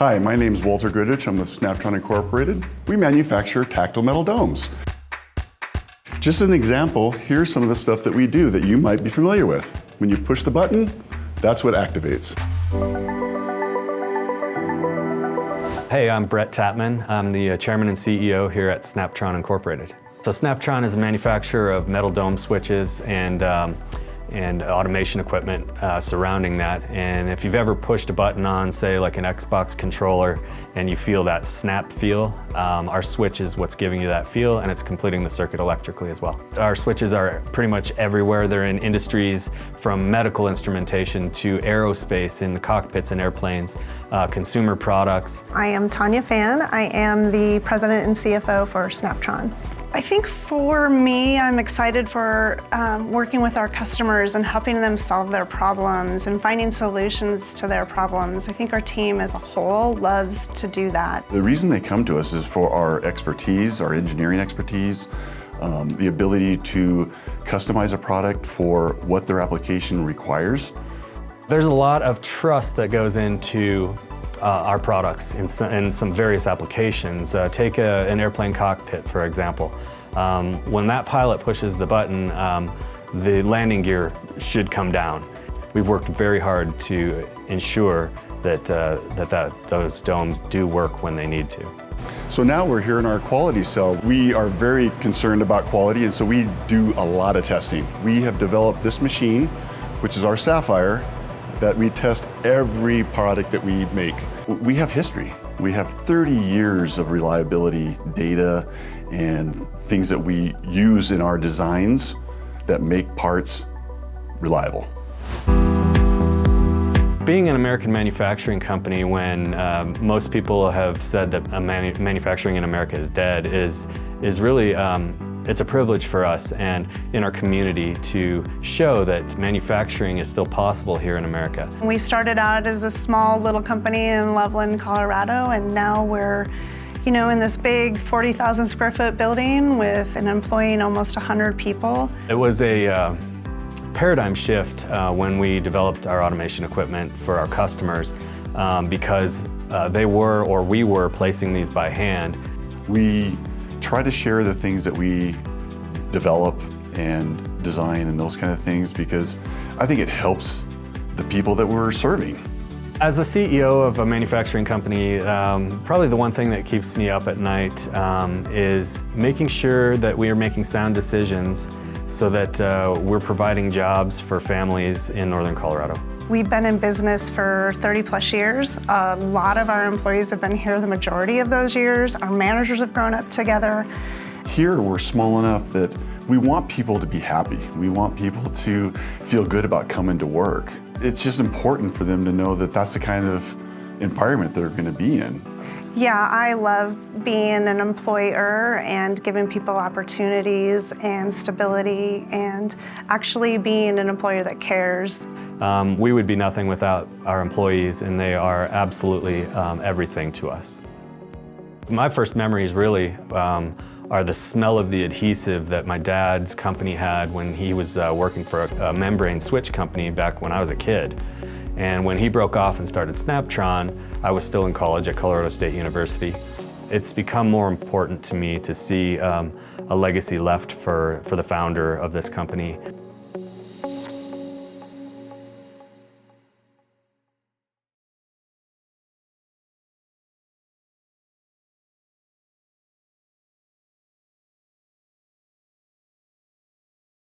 Hi, my name is Walter Goodrich. I'm with Snaptron Incorporated. We manufacture tactile metal domes. Just an example, here's some of the stuff that we do that you might be familiar with. When you push the button, that's what activates. Hey, I'm Brett Tapman. I'm the chairman and CEO here at Snaptron Incorporated. So Snaptron is a manufacturer of metal dome switches and automation equipment surrounding that. And if you've ever pushed a button on, say, like an Xbox controller, and you feel that snap feel, our switch is what's giving you that feel, and it's completing the circuit electrically as well. Our switches are pretty much everywhere. They're in industries from medical instrumentation to aerospace in the cockpits and airplanes, consumer products. I am Tanya Fan. I am the president and CFO for Snaptron. I think for me, I'm excited for working with our customers and helping them solve their problems and finding solutions to their problems. I think our team as a whole loves to do that. The reason they come to us is for our expertise, our engineering expertise, the ability to customize a product for what their application requires. There's a lot of trust that goes into our products in some various applications. Take an airplane cockpit, for example. When that pilot pushes the button, the landing gear should come down. We've worked very hard to ensure that, those domes do work when they need to. So now we're here in our quality cell. We are very concerned about quality, and so we do a lot of testing. We have developed this machine, which is our Sapphire, that we test every product that we make. We have history. We have 30 years of reliability data and things that we use in our designs that make parts reliable. Being an American manufacturing company when most people have said that manufacturing in America is dead is really it's a privilege for us and in our community to show that manufacturing is still possible here in America. We started out as a small little company in Loveland, Colorado, and now we're in this big 40,000 square foot building with an employing almost 100 people. It was a paradigm shift when we developed our automation equipment for our customers because we were placing these by hand. We try to share the things that we develop and design and those kind of things because I think it helps the people that we're serving. As the CEO of a manufacturing company, probably the one thing that keeps me up at night is making sure that we are making sound decisions so that we're providing jobs for families in Northern Colorado. We've been in business for 30 plus years. A lot of our employees have been here the majority of those years. Our managers have grown up together. Here we're small enough that we want people to be happy. We want people to feel good about coming to work. It's just important for them to know that that's the kind of environment they're going to be in. Yeah, I love being an employer and giving people opportunities and stability and actually being an employer that cares. We would be nothing without our employees, and they are absolutely everything to us. My first memories really are the smell of the adhesive that my dad's company had when he was working for a membrane switch company back when I was a kid. And when he broke off and started Snaptron, I was still in college at Colorado State University. It's become more important to me to see a legacy left for the founder of this company.